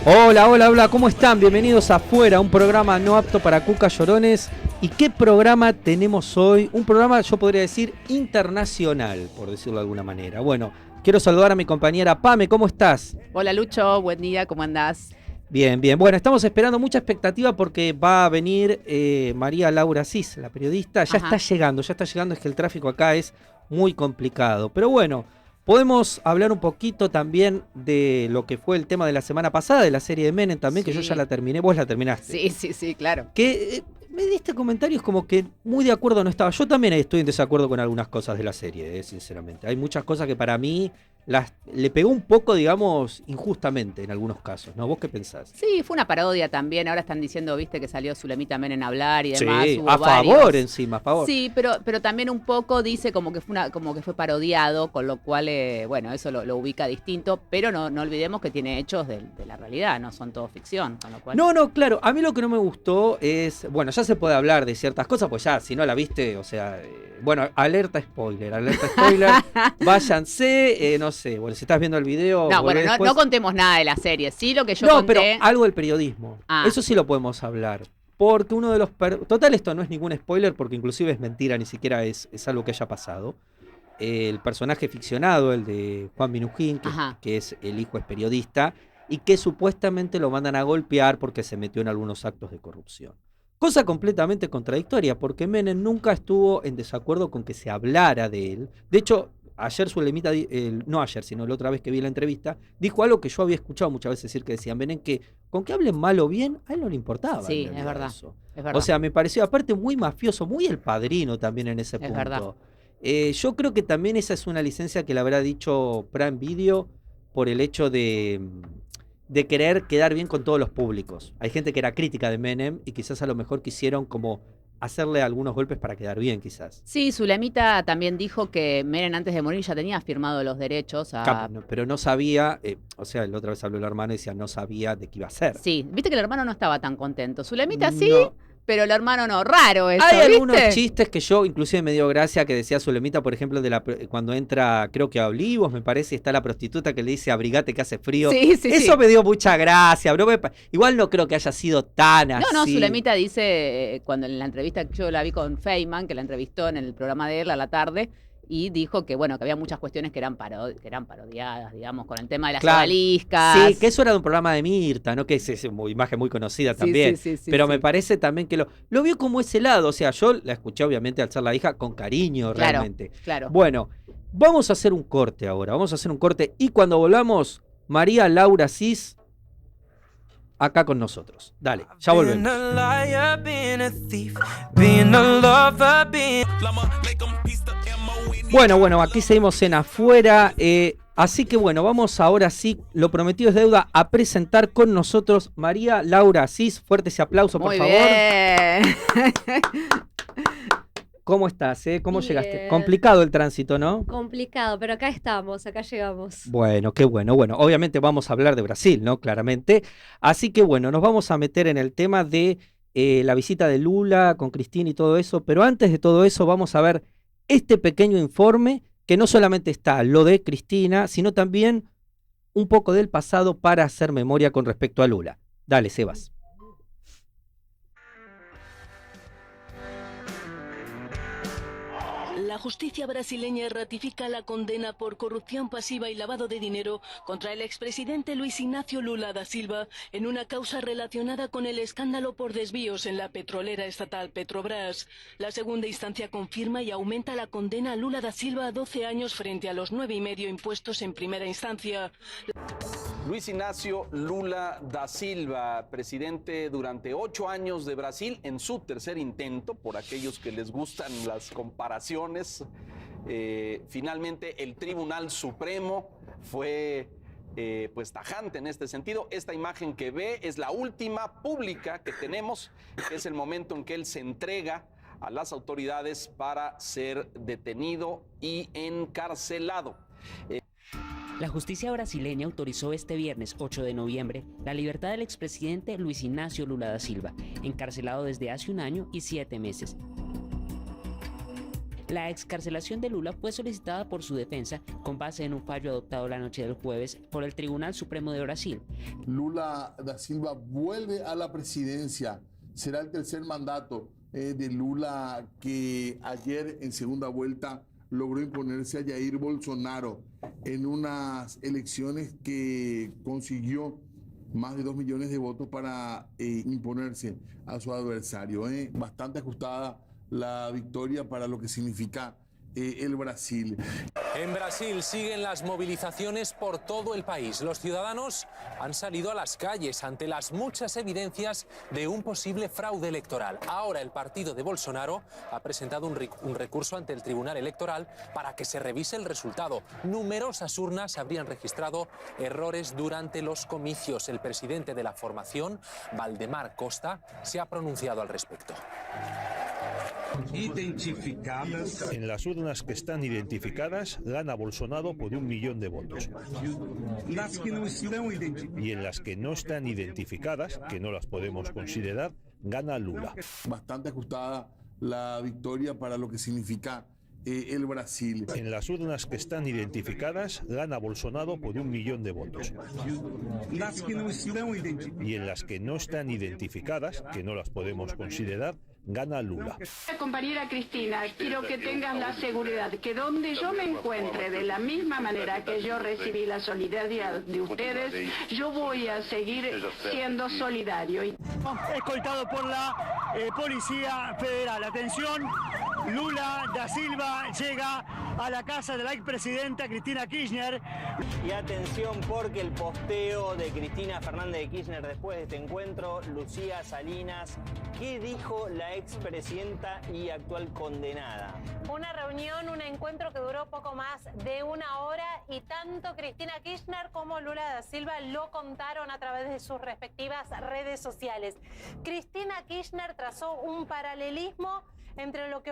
Hola, hola, hola, ¿cómo están? Bienvenidos a Afuera, un programa no apto para cucas llorones. ¿Y qué programa tenemos hoy? Un programa, yo podría decir, internacional, por decirlo de alguna manera. Bueno, quiero saludar a mi compañera Pame, ¿cómo estás? Hola Lucho, buen día, ¿cómo andás? Bien, bien. Bueno, estamos esperando mucha expectativa porque va a venir María Laura Cis, la periodista. Ajá. Ya está llegando, es que el tráfico acá es muy complicado. Pero bueno, podemos hablar un poquito también de lo que fue el tema de la semana pasada, de la serie de Menem también, que yo ya la Sí, terminé, vos la terminaste. sí, claro. Que me diste comentarios como que muy de acuerdo no estaba. Yo también estoy en desacuerdo con algunas cosas de la serie, sinceramente. Hay muchas cosas que para mí le pegó un poco, digamos, injustamente en algunos casos, ¿no? ¿Vos qué pensás? Sí, fue una parodia también. Ahora están diciendo, viste, que salió Zulemita Menem a hablar y demás. Sí, Hubo a favor varios. encima, a favor. Sí, pero también un poco dice como que fue parodiado, con lo cual, bueno, eso lo ubica distinto. Pero no olvidemos que tiene hechos de la realidad, no son todo ficción, con lo cual. No, no, claro, a mí lo que no me gustó es, bueno, ya se puede hablar de ciertas cosas, pues ya, si no la viste, o sea, bueno, alerta spoiler, váyanse, no sé, bueno, si estás viendo el video, No, bueno, volvé no después. contemos nada de la serie. Sí, lo que yo No, pero conté. algo del periodismo, Ah, eso sí lo podemos hablar, porque uno de los, total esto no es ningún spoiler, porque inclusive es mentira, ni siquiera es algo que haya pasado. El personaje ficcionado, el de Juan Minujín, ajá. que es el hijo, es periodista, y que supuestamente lo mandan a golpear porque se metió en algunos actos de corrupción. Cosa completamente contradictoria, porque Menem nunca estuvo en desacuerdo con que se hablara de él. De hecho, ayer Zulemita, no ayer, sino la otra vez que vi la entrevista, dijo algo que yo había escuchado muchas veces decir que decían Menem, que con que hablen mal o bien, a él no le importaba en Sí, es realidad verdad. eso. Es O verdad. sea, me pareció aparte muy mafioso, muy el padrino también en ese Es verdad. punto. Yo creo que también esa es una licencia que le habrá dicho Prime Video por el hecho de querer quedar bien con todos los públicos. Hay gente que era crítica de Menem y quizás a lo mejor quisieron como hacerle algunos golpes para quedar bien, quizás. Sí, Zulemita también dijo que Menem antes de morir ya tenía firmado los derechos a... Pero no sabía, o sea, la otra vez habló el hermano y decía, no sabía de qué iba a ser. Sí, viste que el hermano no estaba tan contento. Zulemita sí, No, pero el hermano no. Raro hay eso, algunos ¿viste? chistes que yo inclusive me dio gracia que decía Zulemita, por ejemplo, cuando entra, creo que a Olivos, me parece, está la prostituta que le dice abrigate que hace frío. Sí, sí, Eso sí. me dio mucha gracia, bro. Igual no creo que haya sido tan No, así. Zulemita dice, cuando en la entrevista que yo la vi con Feynman, que la entrevistó en el programa de él a la tarde, y dijo que, bueno, que había muchas cuestiones que eran parodiadas, digamos, con el tema de las Claro. Sí, que odaliscas. eso era de un programa de Mirta, ¿no? Que es una imagen muy conocida Sí, sí, también. sí, sí, Pero me sí. parece también que lo vio como ese lado. O sea, yo la escuché obviamente al ser la hija con cariño Claro, realmente. claro. Bueno, vamos a hacer un corte ahora. Vamos a hacer un corte. Y cuando volvamos, María Laura Cis acá con nosotros. Dale, ya volvemos. Bueno, aquí seguimos en Afuera. Así que bueno, vamos ahora sí, lo prometido es deuda, a presentar con nosotros María Laura Asís. Fuerte ese aplauso, por Muy favor. bien. ¿Cómo estás? ¿Cómo llegaste? Bien, Complicado el tránsito, ¿no? complicado, pero acá estamos, acá llegamos. Bueno, qué bueno. Bueno, obviamente vamos a hablar de Brasil, ¿no? Claramente. Así que bueno, nos vamos a meter en el tema de la visita de Lula con Cristina y todo eso. Pero antes de todo eso, vamos a ver este pequeño informe que no solamente está lo de Cristina, sino también un poco del pasado para hacer memoria con respecto a Lula. Dale, Sebas. La justicia brasileña ratifica la condena por corrupción pasiva y lavado de dinero contra el expresidente Luis Ignacio Lula da Silva en una causa relacionada con el escándalo por desvíos en la petrolera estatal Petrobras. La segunda instancia confirma y aumenta la condena a Lula da Silva a 12 años frente a los 9,5 impuestos en primera instancia. Luis Ignacio Lula da Silva, presidente durante 8 años de Brasil, en su tercer intento, por aquellos que les gustan las comparaciones. Finalmente el Tribunal Supremo fue pues tajante en este sentido. Esta imagen que ve es la última pública que tenemos, que es el momento en que él se entrega a las autoridades para ser detenido y encarcelado. La justicia brasileña autorizó este viernes 8 de noviembre la libertad del expresidente Luis Ignacio Lula da Silva, encarcelado desde hace 1 año y 7 meses. La excarcelación de Lula fue solicitada por su defensa con base en un fallo adoptado la noche del jueves por el Tribunal Supremo de Brasil. Lula da Silva vuelve a la presidencia. Será el tercer mandato de Lula, que ayer en segunda vuelta logró imponerse a Jair Bolsonaro en unas elecciones que consiguió más de 2 millones de votos para imponerse a su adversario. Bastante ajustada la victoria para lo que significa el Brasil. En Brasil siguen las movilizaciones por todo el país. Los ciudadanos han salido a las calles ante las muchas evidencias de un posible fraude electoral. Ahora el partido de Bolsonaro ha presentado un recurso ante el Tribunal Electoral para que se revise el resultado. Numerosas urnas habrían registrado errores durante los comicios. El presidente de la formación, Valdemar Costa, se ha pronunciado al respecto. Identificadas. En las urnas que están identificadas, gana Bolsonaro por 1 millón de votos. Las que no están identificadas. Y en las que no están identificadas, que no las podemos considerar, gana Lula. Bastante ajustada la victoria para lo que significa el Brasil. En las urnas que están identificadas, gana Bolsonaro por 1 millón de votos. Las que no están identificadas. Y en las que no están identificadas, que no las podemos considerar, gana Lula. Compañera Cristina, quiero que tengan la seguridad que donde yo me encuentre, de la misma manera que yo recibí la solidaridad de ustedes, yo voy a seguir siendo solidario. Escoltado por la Policía Federal. Atención, Lula da Silva llega a la casa de la expresidenta Cristina Kirchner. Y atención, porque el posteo de Cristina Fernández de Kirchner después de este encuentro, Lucía Salinas, ¿qué dijo la expresidenta y actual condenada? Una reunión, un encuentro que duró poco más de 1 hora y tanto Cristina Kirchner como Lula da Silva lo contaron a través de sus respectivas redes sociales. Cristina Kirchner trazó un paralelismo entre lo que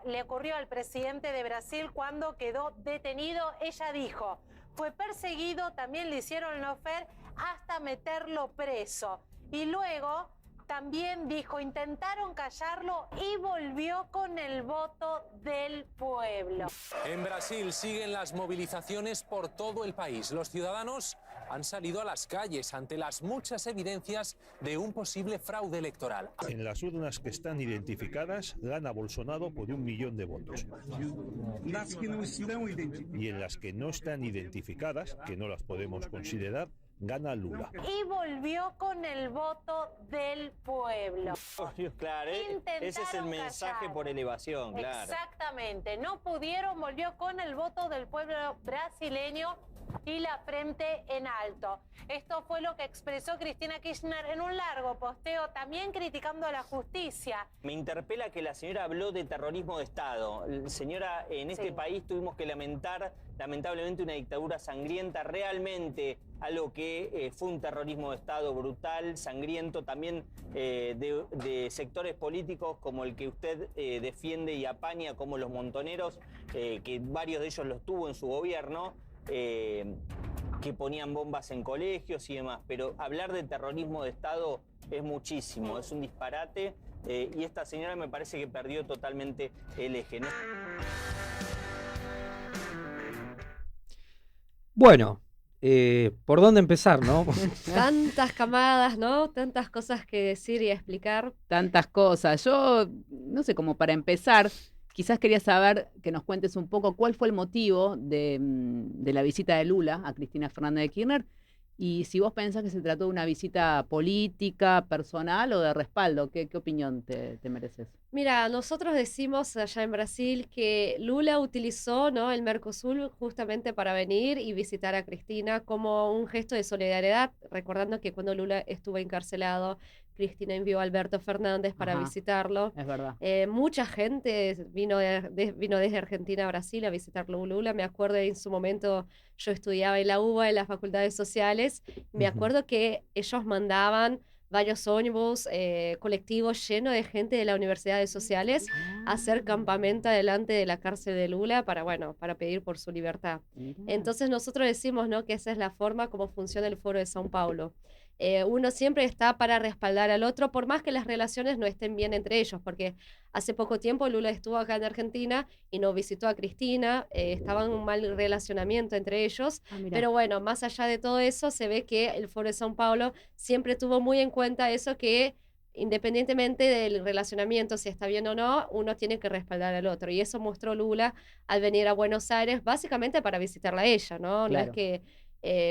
le ocurrió al presidente de Brasil cuando quedó detenido. Ella dijo, fue perseguido, también le hicieron lawfare hasta meterlo preso. Y luego también dijo, intentaron callarlo y volvió con el voto del pueblo. En Brasil siguen las movilizaciones por todo el país. Los ciudadanos han salido a las calles ante las muchas evidencias de un posible fraude electoral. En las urnas que están identificadas, gana Bolsonaro por 1 millón de votos. Las que no están identificadas. Y en las que no están identificadas, que no las podemos considerar, gana Lula. Y volvió con el voto del pueblo. Claro, ese es el mensaje callar. Por elevación, claro. Exactamente, no pudieron, volvió con el voto del pueblo brasileño y la frente en alto. Esto fue lo que expresó Cristina Kirchner en un largo posteo, también criticando a la justicia. Me interpela que la señora habló de terrorismo de Estado. Señora, en este país tuvimos que lamentar, lamentablemente, una dictadura sangrienta, realmente algo que fue un terrorismo de Estado brutal, sangriento, también de sectores políticos como el que usted defiende y apaña, como los montoneros, que varios de ellos los tuvo en su gobierno, que ponían bombas en colegios y demás, pero hablar de terrorismo de Estado es muchísimo, es un disparate, y esta señora me parece que perdió totalmente el eje, ¿no? Bueno, ¿por dónde empezar, no? Tantas camadas, ¿no? Tantas cosas que decir y explicar. Tantas cosas. Yo, no sé, como para empezar, quizás quería saber que nos cuentes un poco cuál fue el motivo de la visita de Lula a Cristina Fernández de Kirchner y si vos pensás que se trató de una visita política, personal o de respaldo. ¿Qué opinión te mereces? Mira, nosotros decimos allá en Brasil que Lula utilizó, ¿no?, el Mercosur justamente para venir y visitar a Cristina como un gesto de solidaridad, recordando que cuando Lula estuvo encarcelado, Cristina envió a Alberto Fernández para visitarlo. Es verdad. Mucha gente vino desde Argentina a Brasil a visitarlo Lula. Me acuerdo en su momento, yo estudiaba en la UBA, en las facultades sociales. Me acuerdo que ellos mandaban varios ómnibus, colectivos llenos de gente de las universidades sociales a hacer campamento delante de la cárcel de Lula para pedir por su libertad. Entonces nosotros decimos, ¿no?, que esa es la forma como funciona el Foro de São Paulo. uno siempre está para respaldar al otro, por más que las relaciones no estén bien entre ellos, porque hace poco tiempo Lula estuvo acá en Argentina y no visitó a Cristina, estaba en un mal relacionamiento entre ellos, pero bueno, más allá de todo eso, se ve que el Foro de São Paulo siempre tuvo muy en cuenta eso, que independientemente del relacionamiento, si está bien o no, uno tiene que respaldar al otro. Y eso mostró Lula al venir a Buenos Aires, básicamente para visitarla a ella, ¿no? No es que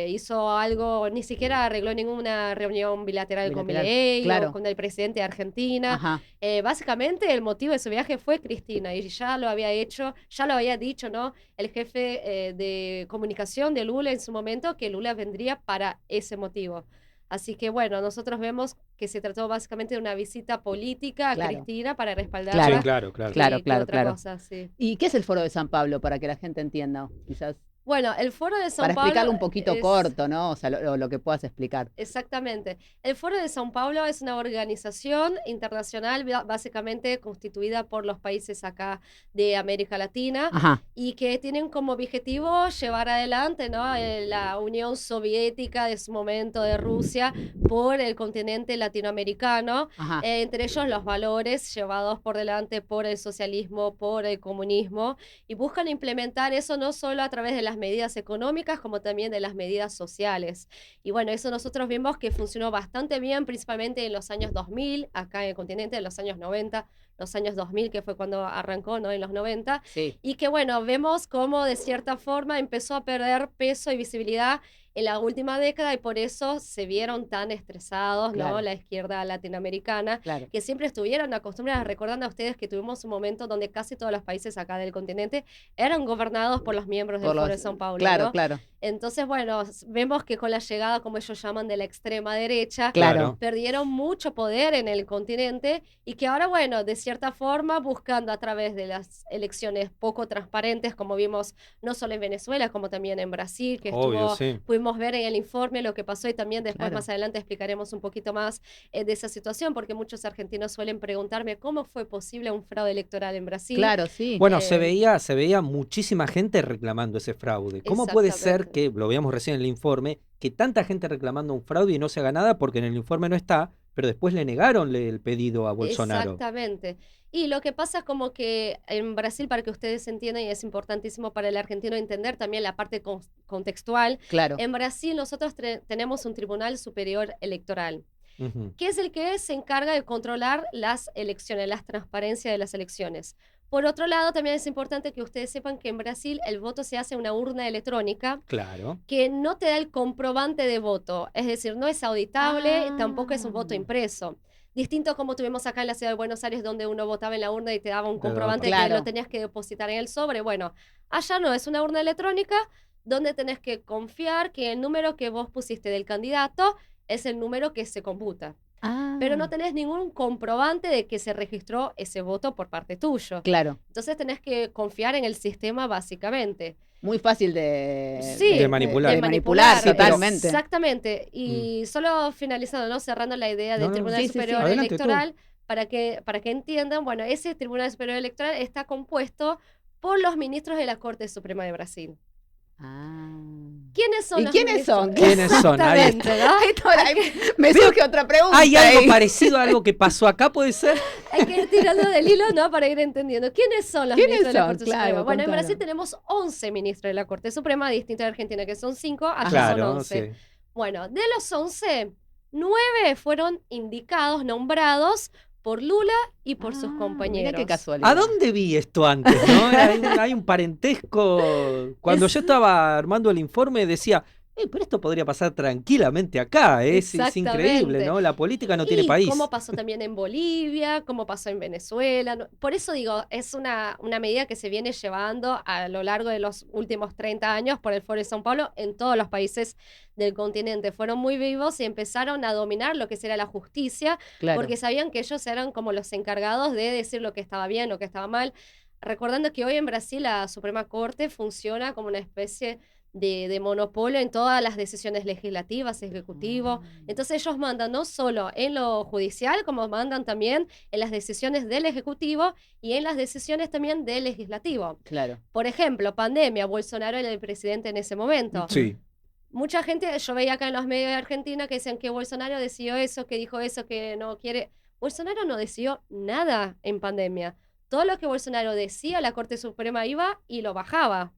hizo algo, ni siquiera arregló ninguna reunión bilateral con Milei o con el presidente de Argentina. Básicamente el motivo de su viaje fue Cristina, y ya lo había hecho, ya lo había dicho, ¿no? El jefe de comunicación de Lula en su momento, que Lula vendría para ese motivo. Así que bueno, nosotros vemos que se trató básicamente de una visita política a Cristina para respaldarla. Claro. Cosa, sí. ¿Y qué es el Foro de San Pablo, para que la gente entienda? Quizás. Bueno, el Foro de São Paulo... Para explicarlo un poquito corto, ¿no? O sea, lo que puedas explicar. Exactamente. El Foro de São Paulo es una organización internacional básicamente constituida por los países acá de América Latina y que tienen como objetivo llevar adelante, ¿no? La Unión Soviética de su momento de Rusia por el continente latinoamericano, entre ellos los valores llevados por delante por el socialismo, por el comunismo, y buscan implementar eso no solo a través de las medidas económicas como también de las medidas sociales. Y bueno, eso nosotros vimos que funcionó bastante bien, principalmente en los años 2000, acá en el continente, en los años 90, los años 2000, que fue cuando arrancó, ¿no? En los 90. Y que bueno, vemos cómo de cierta forma empezó a perder peso y visibilidad en la última década, y por eso se vieron tan estresados, ¿no? La izquierda latinoamericana, que siempre estuvieron acostumbrados, recordando a ustedes que tuvimos un momento donde casi todos los países acá del continente eran gobernados por los miembros del Foro de São Paulo, ¿no? Entonces, bueno, vemos que con la llegada, como ellos llaman, de la extrema derecha, perdieron mucho poder en el continente, y que ahora, bueno, de cierta forma, buscando a través de las poco transparentes, como vimos no solo en Venezuela, como también en Brasil, que pudimos ver en el informe lo que pasó, y también después más adelante explicaremos un poquito más de esa situación, porque muchos argentinos suelen preguntarme cómo fue posible un fraude electoral en Brasil. Bueno, se veía muchísima gente reclamando ese fraude. ¿Cómo puede ser que, lo veíamos recién en el informe, que tanta gente reclamando un fraude y no se haga nada porque en el informe no está, pero después le negaron el pedido a Bolsonaro? Exactamente. Y lo que pasa es como que en Brasil, para que ustedes entiendan, y es importantísimo para el argentino entender también la parte contextual, en Brasil nosotros tenemos un Tribunal Superior Electoral, que es el que se encarga de controlar las elecciones, la transparencia de las elecciones. Por otro lado, también es importante que ustedes sepan que en Brasil el voto se hace en una urna electrónica que no te da el comprobante de voto, es decir, no es auditable, tampoco es un voto impreso. Distinto como tuvimos acá en la ciudad de Buenos Aires, donde uno votaba en la urna y te daba un comprobante que lo tenías que depositar en el sobre. Bueno, allá no, es una urna electrónica donde tenés que confiar que el número que vos pusiste del candidato es el número que se computa. Pero no tenés ningún comprobante de que se registró ese voto por parte tuyo. Entonces tenés que confiar en el sistema básicamente. Muy fácil de manipular. De manipular totalmente. Exactamente. Y solo finalizando, ¿no? Cerrando la idea del Tribunal Superior Electoral, para que entiendan, bueno, ese Tribunal Superior Electoral está compuesto por los ministros de la Corte Suprema de Brasil. ¿Quiénes son los ministros? ¿Quiénes son? Exactamente, ¿no? Me surge otra pregunta. ¿Hay algo parecido a algo que pasó acá, puede ser? Hay que ir tirando del hilo, ¿no? Para ir entendiendo. ¿Quiénes son los ministros de la Corte Suprema? Bueno, en Brasil tenemos 11 ministros de la Corte Suprema, distinto de Argentina, que son 5, allá son 11. Bueno, de los 11, 9 fueron indicados, nombrados por Lula y por sus compañeros. Mira qué casualidad. ¿A dónde vi esto antes? ¿No? Hay un parentesco. Cuando yo estaba armando el informe decía, pero esto podría pasar tranquilamente acá, es increíble, ¿no? La política no tiene país. Como pasó también en Bolivia, como pasó en Venezuela. Por eso digo, es una medida que se viene llevando a lo largo de los últimos 30 años por el Foro de São Paulo en todos los países del continente. Fueron muy vivos y empezaron a dominar lo que será la justicia, porque sabían que ellos eran como los encargados de decir lo que estaba bien, lo que estaba mal. Recordando que hoy en Brasil la Suprema Corte funciona como una especie de monopolio en todas las decisiones legislativas, ejecutivo. Entonces ellos mandan no solo en lo judicial, como mandan también en las decisiones del ejecutivo y en las decisiones también del legislativo. Por ejemplo, pandemia, Bolsonaro era el presidente en ese momento. mucha gente, yo veía acá en los medios de Argentina que decían que Bolsonaro decidió eso, que dijo eso, que no quiere. Bolsonaro no decidió nada en pandemia. Todo lo que Bolsonaro decía, la Corte Suprema iba y lo bajaba.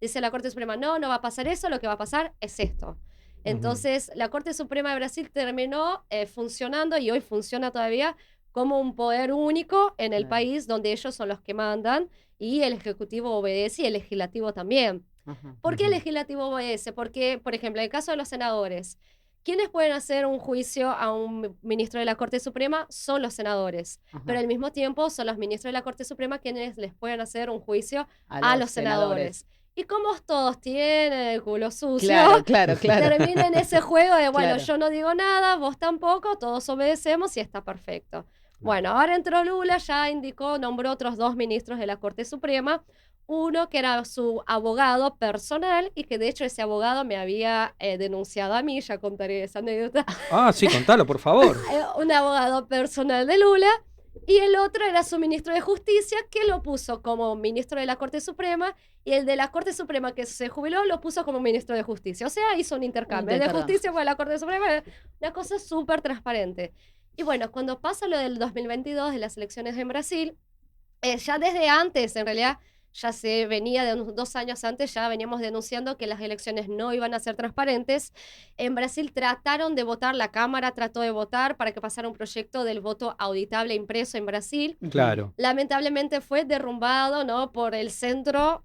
Dice la Corte Suprema, no va a pasar eso, lo que va a pasar es esto. Entonces, la Corte Suprema de Brasil terminó funcionando, y hoy funciona todavía, como un poder único en el país, donde ellos son los que mandan y el Ejecutivo obedece y el Legislativo también. ¿Por qué el Legislativo obedece? Porque, por ejemplo, en el caso de los senadores, ¿quiénes pueden hacer un juicio a un ministro de la Corte Suprema? Son los senadores. Pero al mismo tiempo son los ministros de la Corte Suprema quienes les pueden hacer un juicio a los senadores. Y como todos tienen el culo sucio, termina en ese juego de, bueno, yo no digo nada, vos tampoco, todos obedecemos y está perfecto. Bueno, ahora entró Lula, ya nombró otros 2 ministros de la Corte Suprema, uno que era su abogado personal y que de hecho ese abogado me había denunciado a mí, ya contaré esa anécdota. Sí, contalo, por favor. Un abogado personal de Lula. Y el otro era su ministro de Justicia, que lo puso como ministro de la Corte Suprema, y el de la Corte Suprema que se jubiló lo puso como ministro de Justicia. O sea, hizo un intercambio. El de Justicia fue a la Corte Suprema, una cosa súper transparente. Y bueno, cuando pasa lo del 2022 de las elecciones en Brasil, ya desde antes, en realidad, ya se venía de unos 2 años antes, ya veníamos denunciando que las elecciones no iban a ser transparentes. En Brasil trataron de votar, la Cámara trató de votar para que pasara un proyecto del voto auditable impreso en Brasil. Claro. Lamentablemente fue derrumbado, ¿no?, por el centro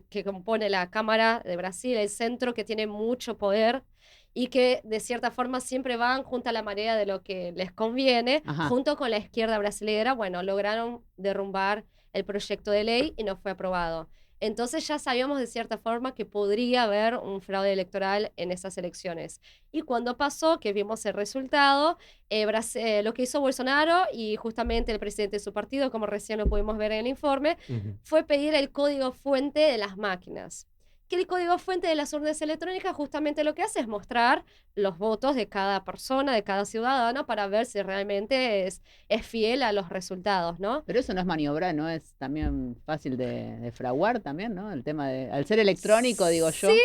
que compone la Cámara de Brasil, el centro que tiene mucho poder y que de cierta forma siempre van junto a la marea de lo que les conviene, junto con la izquierda brasilera. Bueno, lograron derrumbar el proyecto de ley y no fue aprobado. Entonces ya sabíamos de cierta forma que podría haber un fraude electoral en esas elecciones. Y cuando pasó, que vimos el resultado, lo que hizo Bolsonaro y justamente el presidente de su partido, como recién lo pudimos ver en el informe, fue pedir el código fuente de las máquinas. Que el código fuente de las urnas electrónicas justamente lo que hace es mostrar los votos de cada persona, de cada ciudadano, para ver si realmente es fiel a los resultados, ¿no? Pero eso no es maniobra, ¿no? Es también fácil de fraguar también, ¿no? El tema de, al ser electrónico, digo yo. Sí,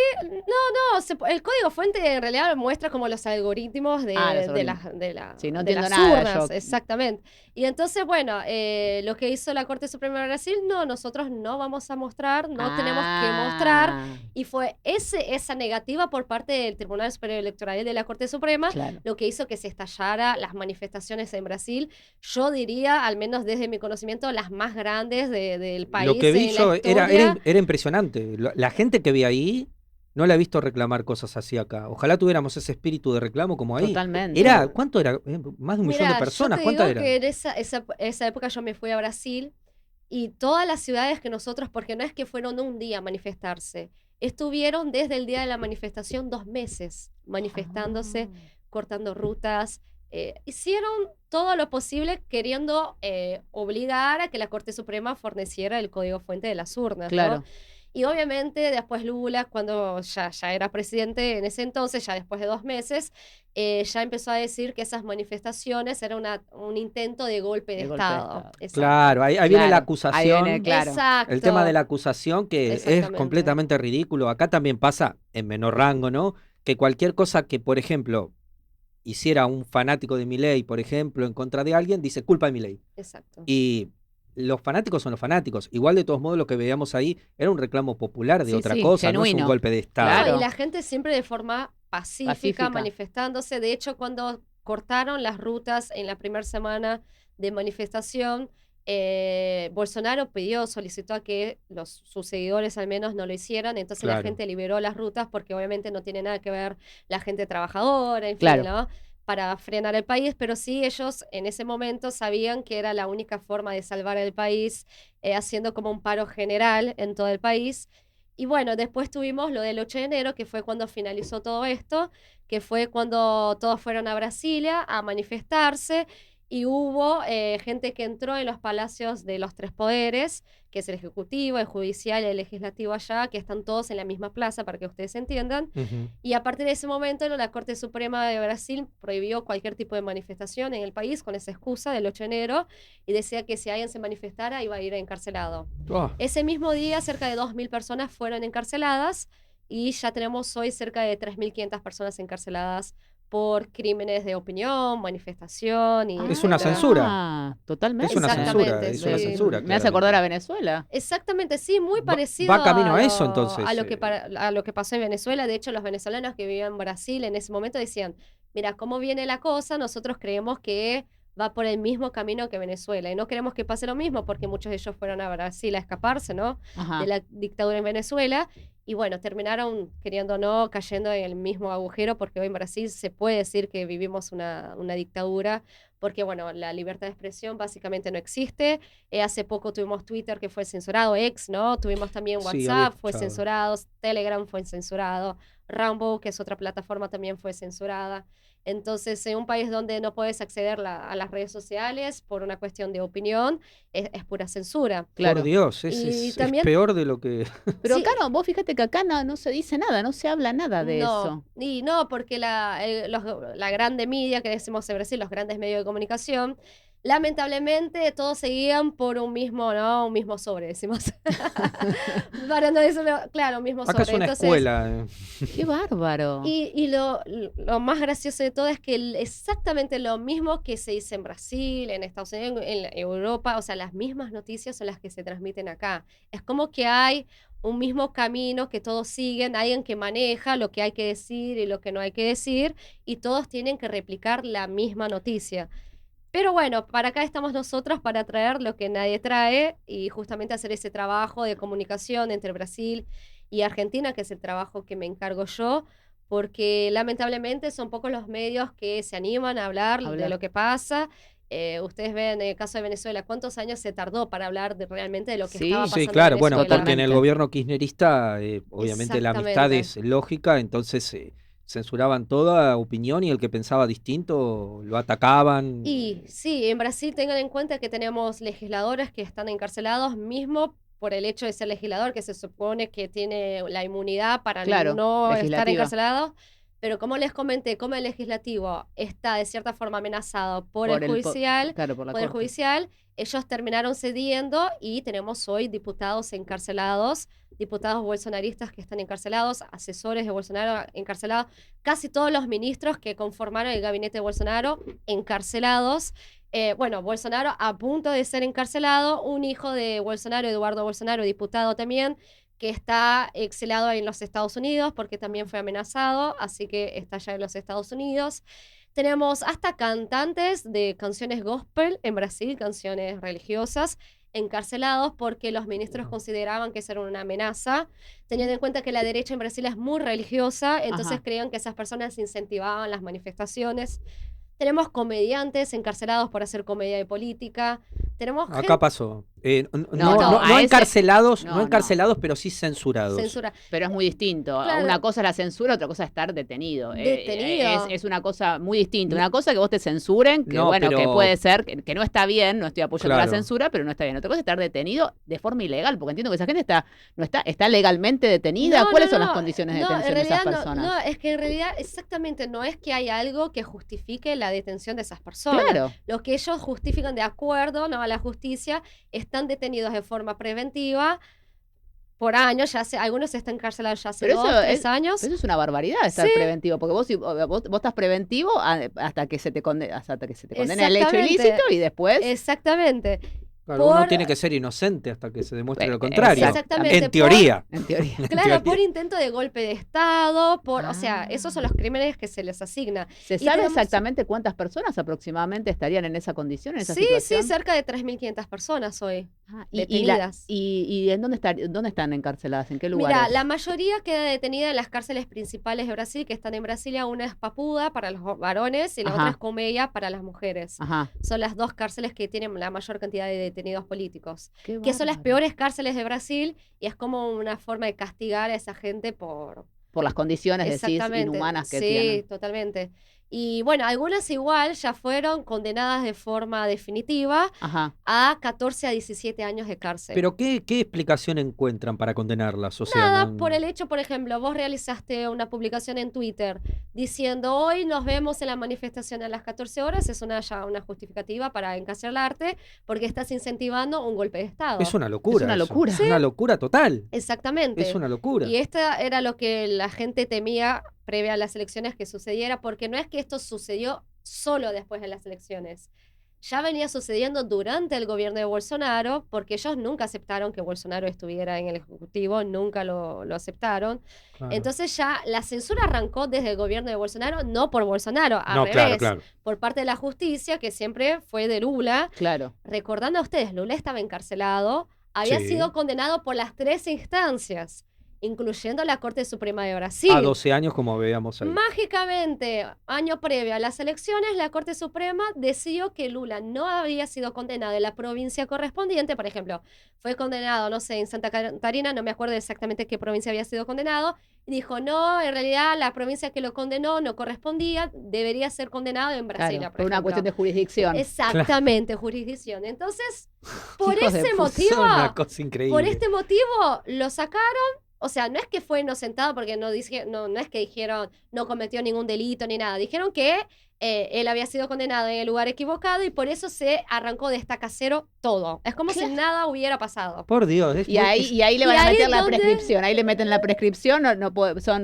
el código fuente en realidad muestra como los algoritmos de las urnas, exactamente. Y entonces, bueno, lo que hizo la Corte Suprema de Brasil, nosotros no vamos a mostrar, no tenemos que mostrar. Y fue esa negativa por parte del Tribunal Superior Electoral y de la Corte Suprema lo que hizo que se estallara las manifestaciones en Brasil. Yo diría, al menos desde mi conocimiento, las más grandes del país. Lo que vi yo era impresionante. La gente que vi ahí no la he visto reclamar cosas así acá. Ojalá tuviéramos ese espíritu de reclamo como ahí. Totalmente. ¿Cuánto era? Más de 1 millón de personas. ¿Cuántas eran? Que en esa época yo me fui a Brasil. Y todas las ciudades que nosotros, porque no es que fueron un día a manifestarse, estuvieron desde el día de la manifestación 2 meses manifestándose, cortando rutas, hicieron todo lo posible queriendo obligar a que la Corte Suprema forneciera el código fuente de las urnas, ¿no? Y obviamente después Lula, cuando ya era presidente en ese entonces, ya después de 2 meses, ya empezó a decir que esas manifestaciones eran un intento de golpe de Estado. Claro, ahí viene la acusación. Exacto. El tema de la acusación que es completamente ridículo. Acá también pasa en menor rango, ¿no? Que cualquier cosa que, por ejemplo, hiciera un fanático de Milei, por ejemplo, en contra de alguien, dice culpa de Milei. Exacto. Y los fanáticos son los fanáticos. Igual, de todos modos, lo que veíamos ahí era un reclamo popular de otra cosa, genuino. No es un golpe de Estado. Claro. Y la gente siempre de forma pacífica, manifestándose. De hecho, cuando cortaron las rutas en la primera semana de manifestación, Bolsonaro solicitó a que sus seguidores al menos no lo hicieran. Entonces la gente liberó las rutas porque obviamente no tiene nada que ver la gente trabajadora, en fin, ¿no?, para frenar el país, pero sí ellos en ese momento sabían que era la única forma de salvar el país, haciendo como un paro general en todo el país. Y bueno, después tuvimos lo del 8 de enero, que fue cuando finalizó todo esto, que fue cuando todos fueron a Brasilia a manifestarse, y hubo gente que entró en los palacios de los 3 poderes, que es el Ejecutivo, el Judicial y el Legislativo allá, que están todos en la misma plaza, para que ustedes entiendan. Y a partir de ese momento, la Corte Suprema de Brasil prohibió cualquier tipo de manifestación en el país con esa excusa del 8 de enero, y decía que si alguien se manifestara iba a ir encarcelado. Ese mismo día, cerca de 2.000 personas fueron encarceladas, y ya tenemos hoy cerca de 3.500 personas encarceladas por crímenes de opinión, manifestación y Es una etcétera. censura. Totalmente. Es una censura, Exactamente, es una sí. censura. Me hace acordar a Venezuela. Exactamente, sí, muy parecido va camino a eso, entonces, a lo que pasó en Venezuela. De hecho, los venezolanos que vivían en Brasil en ese momento decían, mira, cómo viene la cosa, nosotros creemos que va por el mismo camino que Venezuela y no queremos que pase lo mismo porque muchos de ellos fueron a Brasil a escaparse, ¿no? Ajá. De la dictadura en Venezuela y bueno, terminaron, queriendo o no, cayendo en el mismo agujero porque hoy en Brasil se puede decir que vivimos una dictadura porque, bueno, la libertad de expresión básicamente no existe. Hace poco tuvimos Twitter que fue censurado, X, ¿no? Tuvimos también Sí, había WhatsApp, fue escuchado. censurado, Telegram fue censurado, Rumble, que es otra plataforma, también fue censurada. Entonces, en un país donde no puedes acceder a las redes sociales por una cuestión de opinión, es pura censura. Por Dios, Y es también- peor de lo que... Pero Sí. acá no, vos fíjate que acá no se dice nada, no se habla nada de eso. Y no, porque la grande media que decimos en Brasil, los grandes medios de comunicación, lamentablemente todos seguían por un mismo, ¿no? Un mismo sobre, decimos. Para no decirlo, claro, un mismo Acá sobre. es una Entonces, escuela. Qué bárbaro. Y lo más gracioso de todo es que exactamente lo mismo que se dice en Brasil, en Estados Unidos, en Europa, o sea, las mismas noticias son las que se transmiten acá. Es como que hay un mismo camino que todos siguen, alguien que maneja lo que hay que decir y lo que no hay que decir, y todos tienen que replicar la misma noticia. Pero bueno, para acá estamos nosotros para traer lo que nadie trae y justamente hacer ese trabajo de comunicación entre Brasil y Argentina, que es el trabajo que me encargo yo, porque lamentablemente son pocos los medios que se animan a hablar de lo que pasa. Ustedes ven en el caso de Venezuela, ¿cuántos años se tardó para hablar realmente de lo que estaba pasando Sí, claro, en bueno, Venezuela? porque en el gobierno kirchnerista, obviamente la amistad Exactamente. es lógica, entonces censuraban toda opinión y el que pensaba distinto lo atacaban. Y sí, en Brasil tengan en cuenta que tenemos legisladores que están encarcelados mismo por el hecho de ser legislador, que se supone que tiene la inmunidad para Claro, no estar legislativa. encarcelado. Pero como les comenté, como el legislativo está de cierta forma amenazado por el judicial, claro, por la Poder corte. Judicial, ellos terminaron cediendo y tenemos hoy diputados encarcelados, diputados bolsonaristas que están encarcelados, asesores de Bolsonaro encarcelados, casi todos los ministros que conformaron el gabinete de Bolsonaro encarcelados. Bueno, Bolsonaro a punto de ser encarcelado, un hijo de Bolsonaro, Eduardo Bolsonaro, diputado también, que está exilado en los Estados Unidos porque también fue amenazado, así que está ya en los Estados Unidos. Tenemos hasta cantantes de canciones gospel en Brasil, canciones religiosas, encarcelados porque los ministros consideraban que esa era una amenaza, teniendo en cuenta que la derecha en Brasil es muy religiosa, entonces Ajá. creían que esas personas incentivaban las manifestaciones. Tenemos comediantes encarcelados por hacer comedia de política. Tenemos Acá pasó. No a ese- encarcelados, no, no encarcelados, pero sí censurados. censura. Pero es muy distinto. Claro. Una cosa es la censura, otra cosa es estar detenido. Detenido. Es una cosa muy distinta. Una cosa es que vos te censuren, que No, bueno, que pero- puede ser, que no está bien, no estoy apoyando Claro. la censura, pero no está bien. Otra cosa es estar detenido de forma ilegal, porque entiendo que esa gente está legalmente detenida. No, ¿Cuáles no, son las no. condiciones de No, detención en de esas realidad personas? no, es que en realidad exactamente no es que hay algo que justifique la detención de esas personas. Claro. Lo que ellos justifican de acuerdo, ¿no?, a la justicia, están detenidos de forma preventiva por años, algunos están encarcelados ya hace Pero 2-3 años. Eso es una barbaridad estar Sí. preventivo, porque vos estás preventivo hasta que se te condene el hecho Exactamente. ilícito y después. Exactamente. Claro, uno tiene que ser inocente hasta que se demuestre lo contrario. Exactamente, En teoría. En teoría. Claro, por intento de golpe de Estado, o sea, esos son los crímenes que se les asigna. ¿Se Y sabe tenemos- exactamente cuántas personas aproximadamente estarían en esa condición, en esa Sí, situación? sí, cerca de 3.500 personas hoy ¿Y detenidas. en dónde están encarceladas? ¿En qué lugares? Mira, la mayoría queda detenida en las cárceles principales de Brasil, que están en Brasilia. Una es Papuda para los varones y la Ajá. otra es Comeia para las mujeres. Ajá. Son las dos cárceles que tienen la mayor cantidad de detenidos políticos, Qué que son las bárbaro. peores cárceles de Brasil y es como una forma de castigar a esa gente Por las condiciones, decís, Exactamente, inhumanas que sí, tienen. totalmente. Y bueno, algunas igual ya fueron condenadas de forma definitiva a 14 a 17 años de cárcel. Pero ¿qué explicación encuentran para condenarlas? O sea, Nada, por el hecho, por ejemplo, vos realizaste una publicación en Twitter diciendo hoy nos vemos en la manifestación a las 14 horas, es ya una justificativa para encarcelarte porque estás incentivando un golpe de Estado. Es una locura. Es una locura. Es una locura total. Exactamente. Es una locura. Y esta era lo que la gente temía previa a las elecciones que sucediera, porque no es que esto sucedió solo después de las elecciones. Ya venía sucediendo durante el gobierno de Bolsonaro, porque ellos nunca aceptaron que Bolsonaro estuviera en el Ejecutivo, nunca lo aceptaron. Claro. Entonces ya la censura arrancó desde el gobierno de Bolsonaro, no por Bolsonaro, al revés, claro. por parte de la justicia, que siempre fue de Lula. Claro. Recordando a ustedes, Lula estaba encarcelado, había sido condenado por las 3 instancias, incluyendo la Corte Suprema de Brasil. A 12 años, como veíamos ahí. Mágicamente, año previo a las elecciones, la Corte Suprema decidió que Lula no había sido condenado en la provincia correspondiente. Por ejemplo, fue condenado, no sé, en Santa Catarina, no me acuerdo exactamente qué provincia había sido condenado, y dijo, no, en realidad la provincia que lo condenó no correspondía, debería ser condenado en Brasil. Claro, por una cuestión de jurisdicción. Exactamente, jurisdicción. Entonces, por Hijos de ese puta. motivo, Una cosa increíble. por este motivo, lo sacaron. O sea, no es que fue inocentado porque no es que dijeron no cometió ningún delito ni nada. Dijeron que él había sido condenado en el lugar equivocado y por eso se arrancó de estaca cero todo. Es como si nada hubiera pasado. Por Dios. Y ahí le van a meter la prescripción. Ahí le meten la prescripción.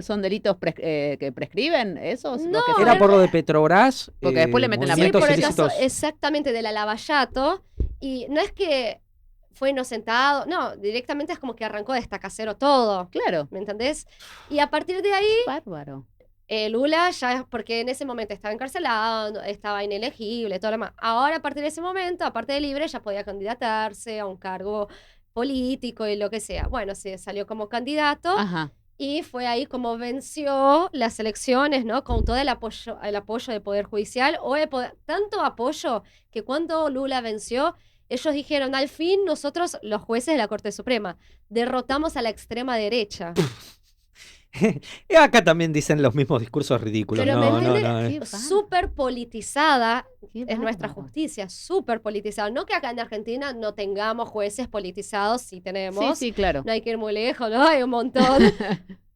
¿Son delitos que prescriben esos? No, era por lo de Petrobras. Porque después le meten la Sí, por el ilícitos. caso exactamente de la Lavallato. Y no es que fue inocentado, no, directamente es como que arrancó de estaca cero todo. Claro. ¿Me entendés? Y a partir de ahí, Bárbaro. Lula ya, porque en ese momento estaba encarcelado, estaba inelegible, todo lo demás. Ahora, a partir de ese momento, aparte de libre, ya podía candidatarse a un cargo político y lo que sea. Bueno, sí, salió como candidato. Ajá. Y fue ahí como venció las elecciones, ¿no? Con todo el apoyo del Poder Judicial, tanto apoyo que cuando Lula venció, ellos dijeron, al fin nosotros, los jueces de la Corte Suprema, derrotamos a la extrema derecha. Y acá también dicen los mismos discursos ridículos. Pero No. súper politizada Qué es nuestra bárbaro. justicia, súper politizada. No que acá en Argentina no tengamos jueces politizados, sí tenemos. Sí, claro. No hay que ir muy lejos, ¿no? Hay un montón.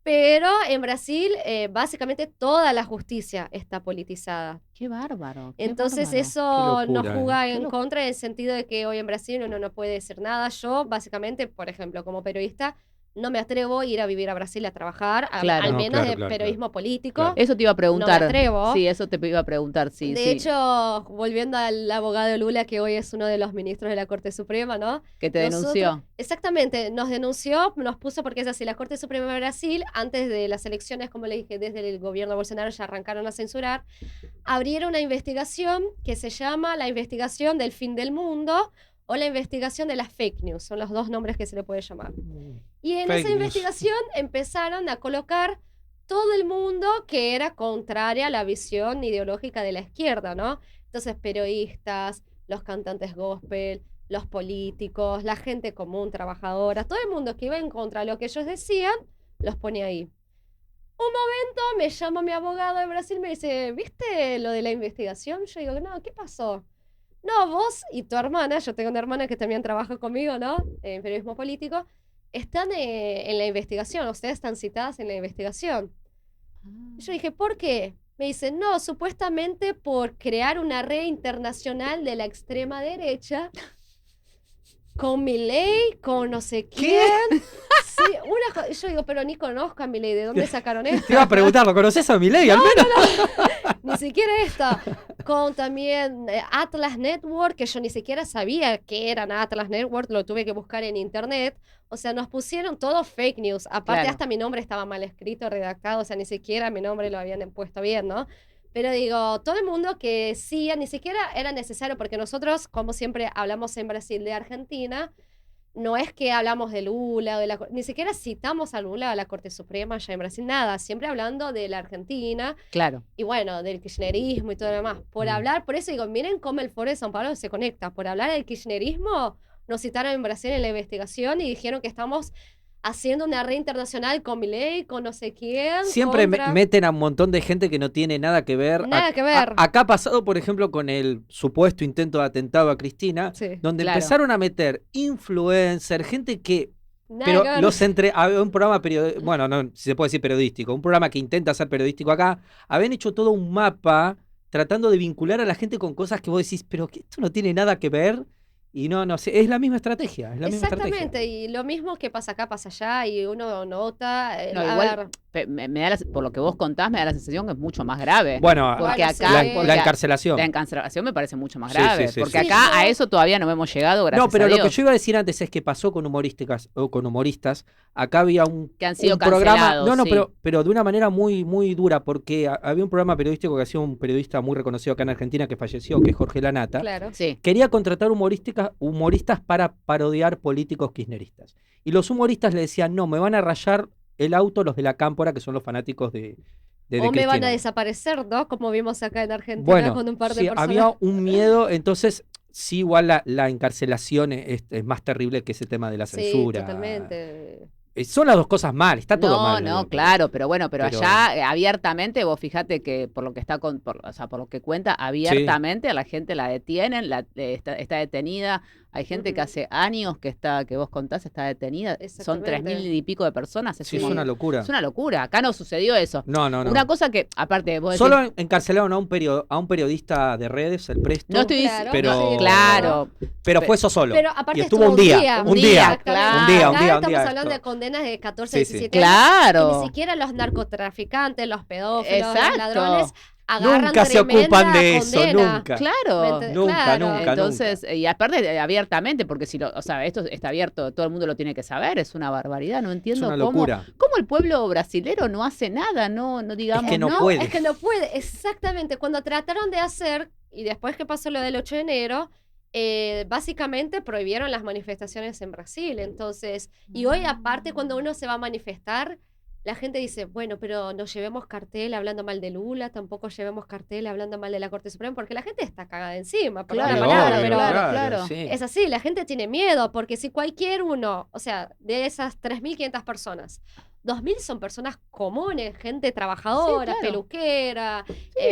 Pero en Brasil, básicamente toda la justicia está politizada. Qué bárbaro. Qué Entonces bárbaro. eso Qué locura, nos juega Qué en locura. contra en el sentido de que hoy en Brasil uno no puede decir nada. Yo, básicamente, por ejemplo, como periodista, no me atrevo a ir a vivir a Brasil a trabajar, Claro. al No, menos claro, de claro, periodismo político. Claro. Eso te iba a preguntar. No me atrevo. Sí, eso te iba a preguntar, sí. De hecho, volviendo al abogado Lula, que hoy es uno de los ministros de la Corte Suprema, ¿no? que te denunció. Exactamente, nos denunció, nos puso, porque es así, la Corte Suprema de Brasil, antes de las elecciones, como le dije, desde el gobierno de Bolsonaro ya arrancaron a censurar, abrieron una investigación que se llama la investigación del fin del mundo o la investigación de las fake news, son los dos nombres que se le puede llamar. Y en Fake esa news. investigación empezaron a colocar todo el mundo que era contraria a la visión ideológica de la izquierda, ¿no? Entonces, periodistas, los cantantes gospel, los políticos, la gente común, trabajadora, todo el mundo que iba en contra de lo que ellos decían, los pone ahí. Un momento me llama mi abogado de Brasil y me dice, ¿viste lo de la investigación? Yo digo, no, ¿qué pasó? No, vos y tu hermana, yo tengo una hermana que también trabaja conmigo, ¿no? En periodismo político, están en la investigación, ustedes están citadas en la investigación. Yo dije, ¿por qué? Me dice, no, supuestamente por crear una red internacional de la extrema derecha con Milei, con no sé quién. Sí, yo digo, pero ni conozco a Milei, ¿de dónde sacaron esto? Te iba a preguntar, ¿lo conoces a Milei al menos? Ni siquiera esta. Con también Atlas Network, que yo ni siquiera sabía que eran Atlas Network, lo tuve que buscar en internet. O sea, nos pusieron todo fake news. Aparte, Claro. hasta mi nombre estaba mal escrito, redactado, o sea, ni siquiera mi nombre lo habían puesto bien, ¿no? Pero digo, todo el mundo que decía, ni siquiera era necesario, porque nosotros, como siempre hablamos en Brasil de Argentina, no es que hablamos de Lula, ni siquiera citamos a Lula a la Corte Suprema allá en Brasil, nada, siempre hablando de la Argentina Claro. y bueno, del kirchnerismo y todo lo demás. Por hablar, por eso digo, miren cómo el Foro de São Paulo se conecta. Por hablar del kirchnerismo, nos citaron en Brasil en la investigación y dijeron que estamos haciendo una red internacional con Milei, con no sé quién. Siempre contra... meten a un montón de gente que no tiene nada que ver. Nada que ver. Acá ha pasado, por ejemplo, con el supuesto intento de atentado a Cristina, Sí, donde claro. empezaron a meter influencers, gente que... Nada Pero que ver. los había un programa bueno, no si se puede decir periodístico, un programa que intenta ser periodístico acá, habían hecho todo un mapa tratando de vincular a la gente con cosas que vos decís, pero que esto no tiene nada que ver. Y no sé, es la misma estrategia, es la misma Exactamente, estrategia. y lo mismo que pasa acá, pasa allá, y uno nota... No, a igual, ver, me da por lo que vos contás, me da la sensación que es mucho más grave. Bueno, porque Bueno, acá sí. la encarcelación. La encarcelación me parece mucho más Sí, grave. sí, sí, porque sí. acá Sí, a yo- eso todavía no hemos llegado, gracias No, pero a lo Dios. que yo iba a decir antes es que pasó con humoristas. Acá había Que han sido un programa, cancelados, no, sí. pero de una manera muy, muy dura, porque había un programa periodístico que hacía un periodista muy reconocido acá en Argentina que falleció, que es Jorge Lanata. claro. Sí. Quería contratar humoristas para parodiar políticos kirchneristas. Y los humoristas le decían, no, me van a rayar el auto los de la Cámpora, que son los fanáticos de O me van Cristina. a desaparecer, ¿no? Como vimos acá en Argentina Bueno, con un par de sí, personas. había un miedo, entonces sí, igual la encarcelación es más terrible que ese tema de la Sí, censura. totalmente. Son las dos cosas mal, está todo mal. No, claro, pero bueno, pero Pero- allá abiertamente, vos fíjate que por lo que está por lo que cuenta, abiertamente a la gente la detienen, está detenida. Hay gente que Ujú. hace años que vos contás está detenida. Son Exactamente. 3.000 y pico de personas. Sí, es una locura. Es una locura. Acá no sucedió eso. No. Una cosa que, aparte, vos decís, Solo encarcelaron a un periodista de redes, el Presto. no estoy Claro, pero, sí, claro. pero fue eso solo. Pero aparte y estuvo estuvo un día. claro. Un día. Acá estamos estuvo. hablando de condenas de 14, Sí, sí. 17 años. Claro. Y ni siquiera los narcotraficantes, los pedófilos, Exacto. los ladrones agarran Nunca se tremenda ocupan de eso, condena. nunca. Claro. Nunca. Entonces, y aparte abiertamente, porque o sea, esto está abierto, todo el mundo lo tiene que saber, es una barbaridad, no Es entiendo una cómo locura. el pueblo brasilero no hace nada, no digamos, que no puede. Es que no puede, exactamente. Cuando trataron de hacer, y después que pasó lo del 8 de enero, básicamente prohibieron las manifestaciones en Brasil. Entonces, y hoy aparte cuando uno se va a manifestar, la gente dice, bueno, pero no llevemos cartel hablando mal de Lula, tampoco llevemos cartel hablando mal de la Corte Suprema, porque la gente está cagada encima, perdón Claro, la palabra, obvio, pero claro. sí. es así, la gente tiene miedo, porque si cualquier uno, o sea, de esas 3.500 personas, 2.000 son personas comunes, gente trabajadora, Sí, claro. peluquera,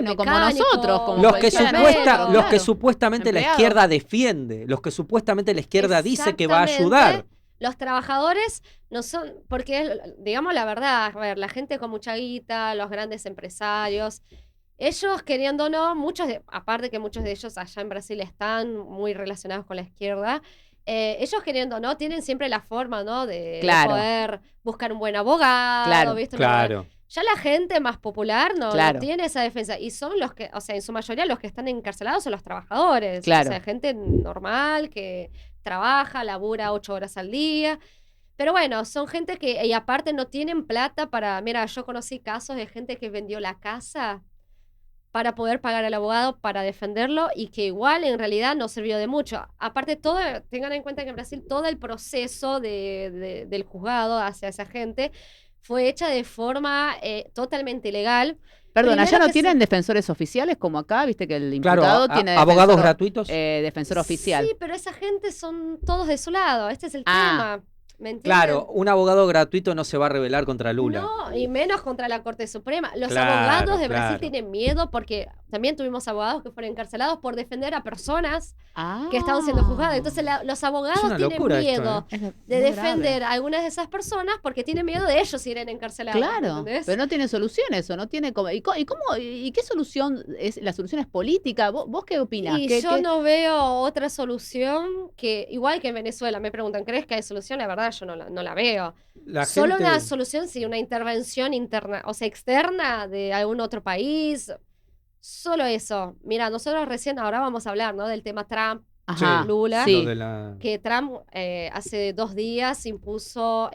no como mecánico, nosotros, como Los que, cualquiera enfermero. los que supuestamente la Empleado. izquierda defiende, los que supuestamente la izquierda dice que va a Exactamente. ayudar. Los trabajadores no son, porque digamos la verdad, a ver, la gente con mucha guita, los grandes empresarios, ellos queriendo o no, aparte que muchos de ellos allá en Brasil están muy relacionados con la izquierda, ellos queriendo o no, tienen siempre la forma, ¿no? De Claro. poder buscar un buen abogado, Claro, ¿viste? Claro. Ya la gente más popular no Claro. tiene esa defensa. Y son los que, o sea, en su mayoría los que están encarcelados son los trabajadores. Claro. O sea, gente normal que trabaja, labura 8 horas al día. Pero bueno, son gente que, y aparte no tienen plata para, mira, yo conocí casos de gente que vendió la casa para poder pagar al abogado para defenderlo y que igual en realidad no sirvió de mucho. Aparte, tengan en cuenta que en Brasil todo el proceso del juzgado hacia esa gente fue hecha de forma totalmente ilegal. Perdón, Primero allá no que tienen se- defensores oficiales como acá, viste que el Claro, imputado tiene abogados defensor, gratuitos. defensor oficial. Sí, pero esa gente son todos de su lado. Este es el Ah. tema. ¿Me entienden? Claro, un abogado gratuito no se va a rebelar contra Lula. No, y menos contra la Corte Suprema. Los Claro, abogados de Brasil claro. tienen miedo porque también tuvimos abogados que fueron encarcelados por defender a personas Ah. que estaban siendo juzgadas. Entonces los abogados Es una tienen locura esto, miedo Es de muy defender grave. a algunas de esas personas porque tienen miedo de ellos ir encarcelados. Claro, ¿entendés? pero no tiene solución eso, no tiene como. ¿Y qué solución es? ¿La solución es política? ¿Vos qué opinás? Y ¿Qué- yo qué- no veo otra solución que, igual que en Venezuela, me preguntan, ¿crees que hay solución? La verdad, yo no la veo. La Solo gente- una solución, sí, una intervención interna, o sea, externa de algún otro país. Solo eso. Mira, nosotros recién ahora vamos a hablar, ¿no? Del tema Trump, Ajá, Lula. sí. Lo de la- Que Trump hace 2 días impuso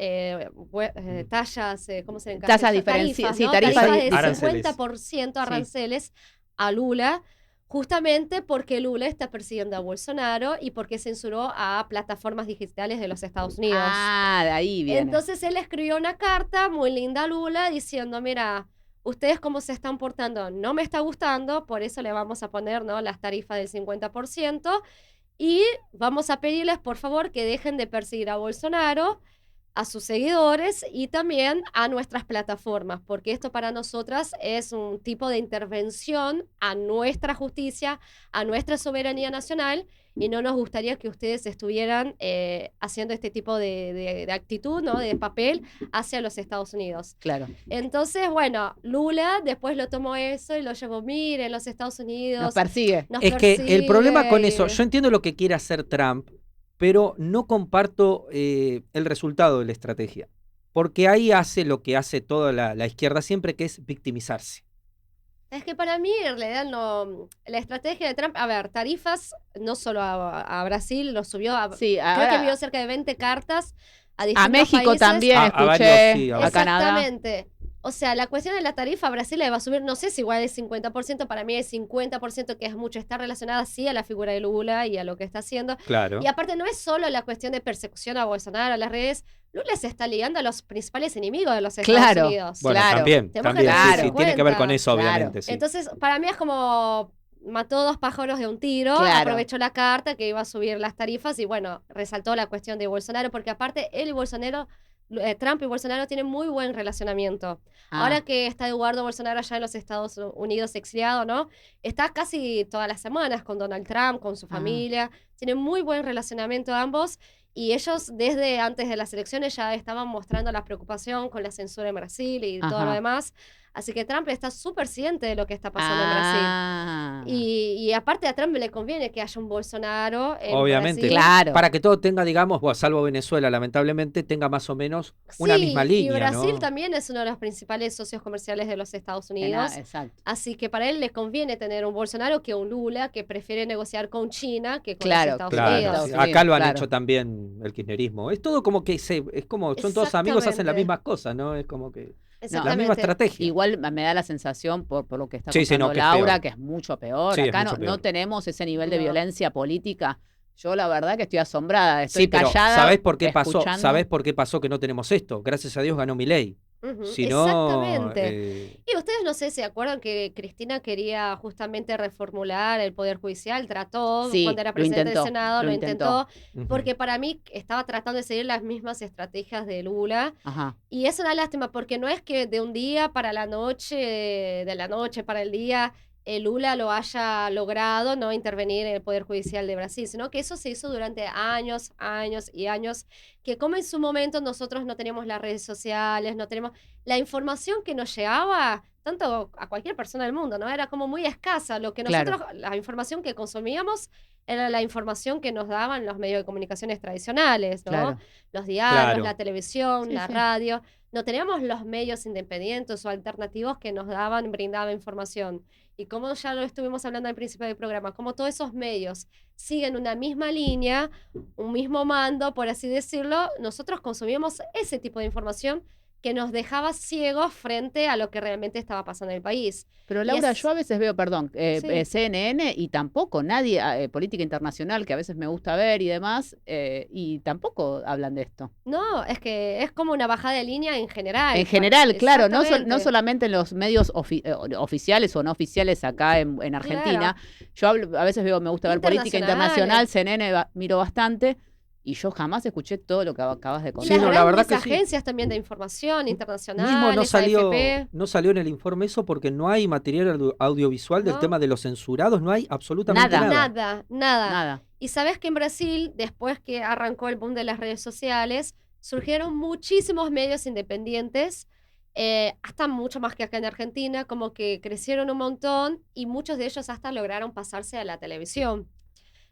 tallas, ¿cómo se llama? Tasas diferenciadas, sí, tarifas Tarifas de diferenciadas. 50% aranceles a Lula, justamente porque Lula está persiguiendo a Bolsonaro y porque censuró a plataformas digitales de los Estados Unidos. Ah, de ahí viene. Entonces él escribió una carta muy linda a Lula diciendo, mira, ustedes cómo se están portando no me está gustando, por eso le vamos a poner, ¿no?, las tarifas del 50% y vamos a pedirles, por favor, que dejen de perseguir a Bolsonaro a sus seguidores y también a nuestras plataformas, porque esto para nosotras es un tipo de intervención a nuestra justicia, a nuestra soberanía nacional, y no nos gustaría que ustedes estuvieran haciendo este tipo de actitud, ¿no? De papel hacia los Estados Unidos. Claro. Entonces, bueno, Lula después lo tomó eso y lo llevó, miren, los Estados Unidos Nos persigue. Es que el problema con eso, yo entiendo lo que quiere hacer Trump, pero no comparto el resultado de la estrategia. Porque ahí hace lo que hace toda la izquierda siempre, que es victimizarse. Es que para mí, en realidad, no, la estrategia de Trump, a ver, tarifas, no solo a Brasil, lo subió a... Sí, creo que envió cerca de 20 cartas a distintos A México países. también, A escuché, varios, sí, a Canadá. Exactamente. O sea, la cuestión de la tarifa, Brasil le va a subir, no sé si igual es 50%, para mí es 50%, que es mucho, está relacionada sí a la figura de Lula y a lo que está haciendo. Claro. Y aparte no es solo la cuestión de persecución a Bolsonaro, a las redes, Lula se está ligando a los principales enemigos de los Estados Unidos. Bueno, Claro. también, Tenemos también, que sí, tener sí, en tiene que ver cuenta. con eso, Claro. obviamente, sí. Entonces, para mí es como mató dos pájaros de un tiro, Claro. aprovechó la carta que iba a subir las tarifas y bueno, resaltó la cuestión de Bolsonaro, porque aparte él y Bolsonaro, Trump y Bolsonaro tienen muy buen relacionamiento. Ahora que está Eduardo Bolsonaro allá en los Estados Unidos exiliado, ¿no? Está casi todas las semanas con Donald Trump, con su familia, tienen muy buen relacionamiento ambos. Y ellos desde antes de las elecciones ya estaban mostrando la preocupación con la censura en Brasil y todo lo demás. Así que Trump está súper consciente de lo que está pasando en Brasil. Y aparte a Trump le conviene que haya un Bolsonaro en Obviamente, Brasil. para que todo tenga, digamos, bueno, salvo Venezuela, lamentablemente, tenga más o menos una misma línea, y Brasil ¿no? también es uno de los principales socios comerciales de los Estados Unidos. Exacto. Así que para él le conviene tener un Bolsonaro que un Lula que prefiere negociar con China que con Claro, los Estados Claro, Unidos. sí. Acá lo han claro. hecho también el kirchnerismo. Es todo como que es como son todos amigos, hacen las Exactamente. mismas cosas, ¿no? Es como que la Exactamente. misma estrategia. Igual me da la sensación, por lo que está Sí, sí, contando no, que es Laura, peor. que es mucho peor. Sí, es Acá mucho no peor. tenemos ese nivel de No. violencia política. Yo la verdad que estoy asombrada, estoy Sí, pero callada. ¿sabés por qué pasó? escuchando. ¿Sabés por qué pasó que no tenemos esto? Gracias a Dios ganó Milei. Ujú, Si no, exactamente. Y ustedes no sé si se acuerdan que Cristina quería justamente reformular el Poder Judicial, trató Sí, cuando era lo presidente intentó, del Senado, lo lo intentó. intentó, porque para mí estaba tratando de seguir las mismas estrategias de Lula. Ajá. Y es una lástima porque no es que de un día para la noche, de la noche para el día, Lula lo haya logrado no intervenir en el Poder Judicial de Brasil, sino que eso se hizo durante años, años y años, que como en su momento nosotros no teníamos las redes sociales, no tenemos la información que nos llegaba tanto a cualquier persona del mundo, ¿no? Era como muy escasa. Lo que nosotros, la información que consumíamos era la información que nos daban los medios de comunicaciones tradicionales, ¿no? Claro. Los diarios, Claro. la televisión, Sí, la sí. radio. No teníamos los medios independientes o alternativos que nos brindaban información. Y como ya lo estuvimos hablando al principio del programa, como todos esos medios siguen una misma línea, un mismo mando, por así decirlo, nosotros consumíamos ese tipo de información que nos dejaba ciegos frente a lo que realmente estaba pasando en el país. Pero Y Laura, es- yo a veces veo, perdón, Sí. CNN y tampoco nadie, política internacional, que a veces me gusta ver y demás, y tampoco hablan de esto. No, es que es como una bajada de línea en general. En general, claro, no Exactamente. solamente en los medios oficiales o no oficiales acá en Argentina. Yo a veces veo, me gusta ver política internacional, Internacionales. CNN miro bastante, y yo jamás escuché todo lo que acabas de Y contar. Sí, no, las la verdad grandes que sí. agencias también de información internacionales, Mismo AFP. no salió en el informe eso porque no hay material audiovisual del No. tema de los censurados, no hay absolutamente nada. Nada. Y sabes que en Brasil, después que arrancó el boom de las redes sociales, surgieron muchísimos medios independientes, hasta mucho más que acá en Argentina, como que crecieron un montón y muchos de ellos hasta lograron pasarse a la televisión.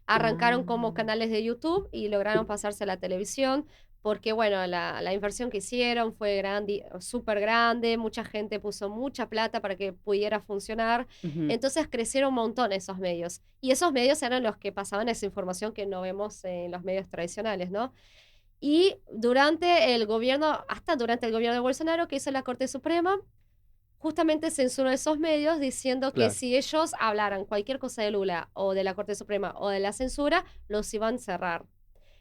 Arrancaron como canales de YouTube y lograron pasarse a la televisión porque, bueno, la inversión que hicieron fue grande, súper grande, mucha gente puso mucha plata para que pudiera funcionar. Ujú. Entonces crecieron un montón esos medios. Y esos medios eran los que pasaban esa información que no vemos en los medios tradicionales, ¿no? Y durante el gobierno, hasta durante el gobierno de Bolsonaro, que hizo la Corte Suprema, justamente censuró esos medios diciendo que Claro. si ellos hablaran cualquier cosa de Lula o de la Corte Suprema o de la censura, los iban a cerrar.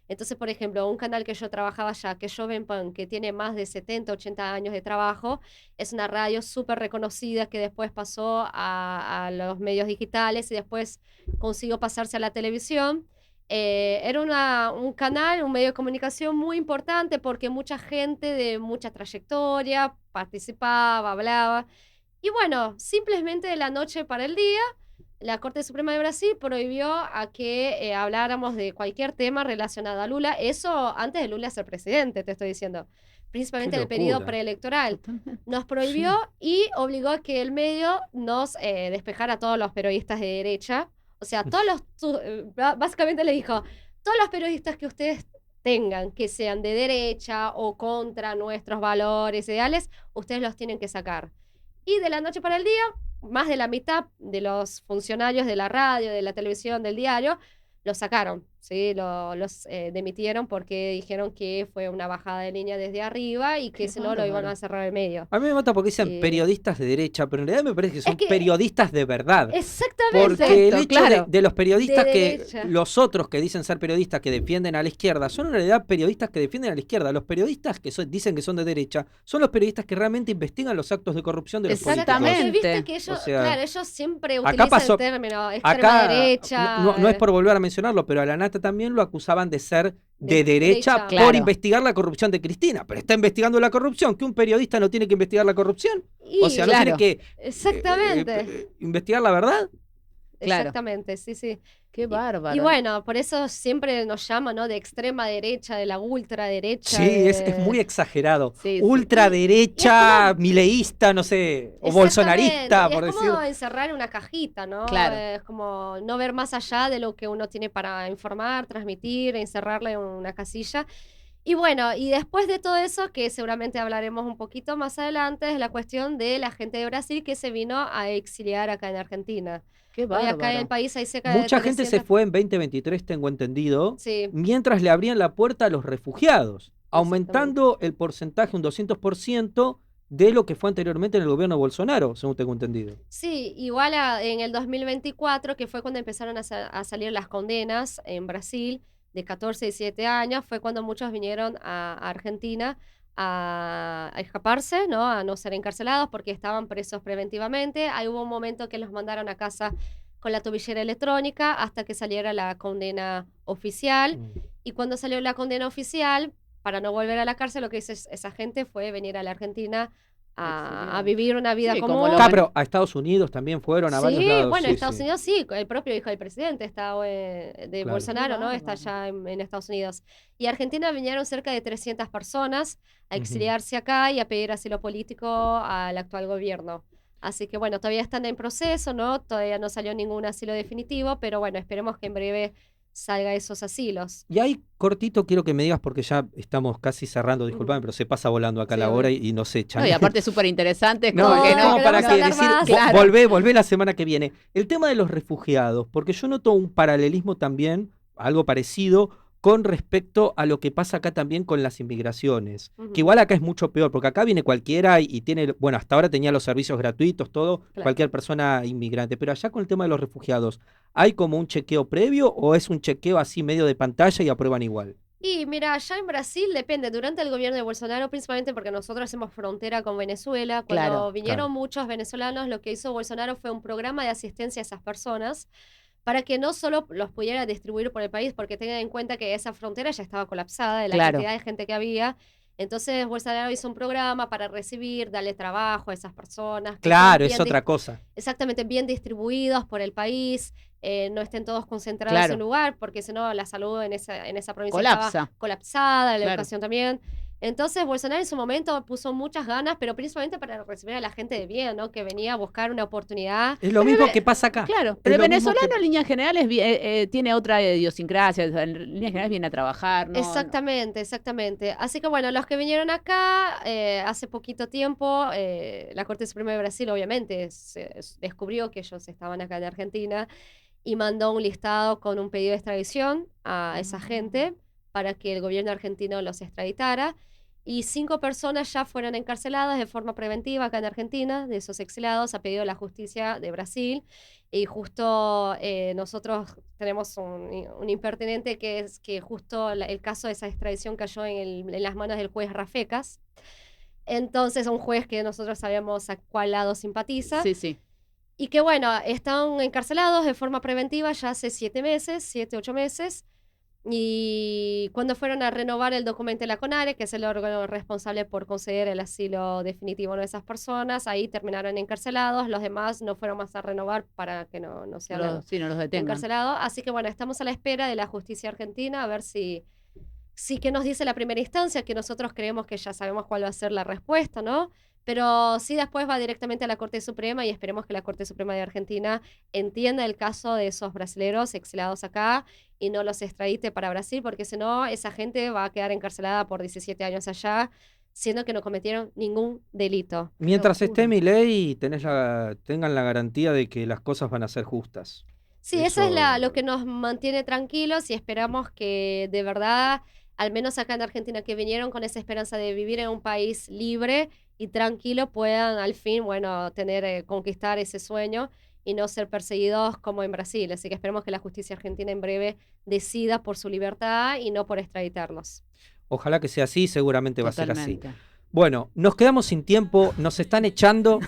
Entonces, por ejemplo, un canal que yo trabajaba allá, que es Jovem Pan, que tiene más de 70, 80 años de trabajo, es una radio súper reconocida que después pasó a los medios digitales y después consiguió pasarse a la televisión. era un canal, un medio de comunicación muy importante porque mucha gente de mucha trayectoria participaba, hablaba. Y bueno, simplemente de la noche para el día, la Corte Suprema de Brasil prohibió a que habláramos de cualquier tema relacionado a Lula. Eso antes de Lula ser presidente, te estoy diciendo. Principalmente en el periodo preelectoral. Nos prohibió y obligó a que el medio nos despejara a todos los periodistas de derecha. O sea, básicamente le dijo, todos los periodistas que ustedes tengan, que sean de derecha o contra nuestros valores ideales, ustedes los tienen que sacar. Y de la noche para el día, más de la mitad de los funcionarios de la radio, de la televisión, del diario, los sacaron, ¿sí? Los demitieron porque dijeron que fue una bajada de línea desde arriba y que si no lo iban a cerrar el medio. A mí me mata porque dicen periodistas de derecha, pero en realidad me parece que son periodistas de verdad. Exactamente. Porque el hecho de los periodistas de los otros que dicen ser periodistas que defienden a la izquierda, son en realidad periodistas que defienden a la izquierda. Los periodistas que dicen que son de derecha son los periodistas que realmente investigan los actos de corrupción de los políticos. Viste que ellos, ellos siempre acá utilizan el término extrema derecha. No es por volver a mencionarlo, pero a la Nata también lo acusaban de ser de derecha por investigar la corrupción de Cristina. Pero está investigando la corrupción, que un periodista no tiene que investigar la corrupción. O sea, no tiene que investigar la verdad. Exactamente, sí. Qué bárbaro. Y bueno, por eso siempre nos llaman, ¿no? De extrema derecha, de la ultraderecha. Sí, es muy exagerado. Ultraderecha, mileísta, no sé, o bolsonarista, por decir. Es como encerrar en una cajita, ¿no? Claro. Es como no ver más allá de lo que uno tiene para informar, transmitir, encerrarle en una casilla. Y bueno, y después de todo eso, que seguramente hablaremos un poquito más adelante, es la cuestión de la gente de Brasil que se vino a exiliar acá en Argentina. Qué Hoy acá en el país hay cerca de mucha gente se fue en 2023, tengo entendido, sí, mientras le abrían la puerta a los refugiados, aumentando el porcentaje un 200% de lo que fue anteriormente en el gobierno de Bolsonaro, según tengo entendido. Sí, igual en el 2024, que fue cuando empezaron a salir las condenas en Brasil, de 14 y 17 años, fue cuando muchos vinieron a Argentina a escaparse, ¿no? A no ser encarcelados porque estaban presos preventivamente. Ahí hubo un momento que los mandaron a casa con la tobillera electrónica hasta que saliera la condena oficial. Y cuando salió la condena oficial, para no volver a la cárcel, lo que hizo esa gente fue venir a la Argentina a vivir una vida común. Pero a Estados Unidos también fueron a varios lados. Bueno, Estados Unidos sí, el propio hijo del presidente está de Bolsonaro, ¿no? Está allá en Estados Unidos. Y Argentina vinieron cerca de 300 personas a exiliarse acá y a pedir asilo político al actual gobierno. Así que bueno, todavía están en proceso, ¿no? Todavía no salió ningún asilo definitivo, pero bueno, esperemos que en breve salga esos asilos. Y ahí, cortito, quiero que me digas, porque ya estamos casi cerrando, disculpame, pero se pasa volando acá la hora y nos echan. No, y aparte es súper interesante. Para que decir, volvé la semana que viene. El tema de los refugiados, porque yo noto un paralelismo también, algo parecido, con respecto a lo que pasa acá también con las inmigraciones, que igual acá es mucho peor, porque acá viene cualquiera y tiene, bueno, hasta ahora tenía los servicios gratuitos, todo, cualquier persona inmigrante, pero allá con el tema de los refugiados, ¿hay como un chequeo previo o es un chequeo así medio de pantalla y aprueban igual? Y mira, allá en Brasil depende, durante el gobierno de Bolsonaro, principalmente porque nosotros hacemos frontera con Venezuela, cuando vinieron muchos venezolanos, lo que hizo Bolsonaro fue un programa de asistencia a esas personas, para que no solo los pudiera distribuir por el país, porque tengan en cuenta que esa frontera ya estaba colapsada de la cantidad de gente que había. Entonces Bolsonaro hizo un programa para recibir, darle trabajo a esas personas. Claro, es otra cosa. Exactamente, bien distribuidos por el país, no estén todos concentrados en un lugar, porque si no la salud en esa provincia estaba colapsada, la educación también. Entonces Bolsonaro en su momento puso muchas ganas, pero principalmente para recibir a la gente de bien, ¿no? Que venía a buscar una oportunidad. Es lo mismo que pasa acá. Claro, pero el venezolano en líneas generales tiene otra idiosincrasia, en líneas generales viene a trabajar, ¿no? Exactamente. Así que bueno, los que vinieron acá hace poquito tiempo, la Corte Suprema de Brasil obviamente descubrió que ellos estaban acá en Argentina y mandó un listado con un pedido de extradición a esa gente para que el gobierno argentino los extraditara. Y 5 personas ya fueron encarceladas de forma preventiva acá en Argentina, de esos exiliados, a pedido de la justicia de Brasil. Y justo nosotros tenemos un impertinente que es que justo el caso de esa extradición cayó en las manos del juez Rafecas. Entonces, un juez que nosotros sabemos a cuál lado simpatiza. Sí. Y que bueno, están encarcelados de forma preventiva ya hace 7 meses, 7, 8 meses. Y cuando fueron a renovar el documento de la CONARE, que es el órgano responsable por conceder el asilo definitivo a esas personas, ahí terminaron encarcelados. Los demás no fueron más a renovar para que no sean Sí, no los detengan. encarcelados. Así que bueno, estamos a la espera de la justicia argentina a ver si qué nos dice la primera instancia, que nosotros creemos que ya sabemos cuál va a ser la respuesta, ¿no? Pero sí después va directamente a la Corte Suprema y esperemos que la Corte Suprema de Argentina entienda el caso de esos brasileros exilados acá y no los extradite para Brasil, porque si no, esa gente va a quedar encarcelada por 17 años allá, siendo que no cometieron ningún delito. Mientras esté Milei, tengan la garantía de que las cosas van a ser justas. Sí, eso es lo que nos mantiene tranquilos y esperamos que de verdad, al menos acá en Argentina, que vinieron con esa esperanza de vivir en un país libre y tranquilo, puedan al fin, conquistar ese sueño y no ser perseguidos como en Brasil. Así que esperemos que la justicia argentina en breve decida por su libertad y no por extraditarlos. Ojalá que sea así, seguramente va a ser así. Bueno, nos quedamos sin tiempo, nos están echando.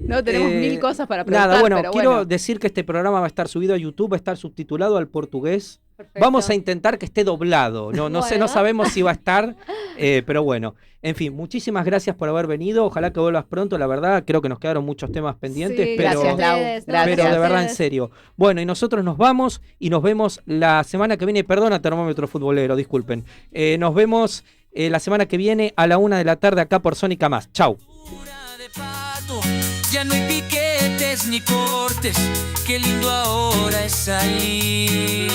No, tenemos mil cosas para preguntar. Nada, bueno, pero quiero decir que este programa va a estar subido a YouTube, va a estar subtitulado al portugués. Perfecto. Vamos a intentar que esté doblado. No sé, no sabemos si va a estar, pero bueno. En fin, muchísimas gracias por haber venido. Ojalá que vuelvas pronto, la verdad. Creo que nos quedaron muchos temas pendientes. Sí, pero, gracias, Lau. Gracias. Pero de verdad, en serio. Bueno, y nosotros nos vamos y nos vemos la semana que viene. Perdona, termómetro futbolero, disculpen. Nos vemos la semana que viene a la 1 de la tarde acá por Sónica Más. Chau. Ya no hay piquetes ni cortes, qué lindo ahora es salir.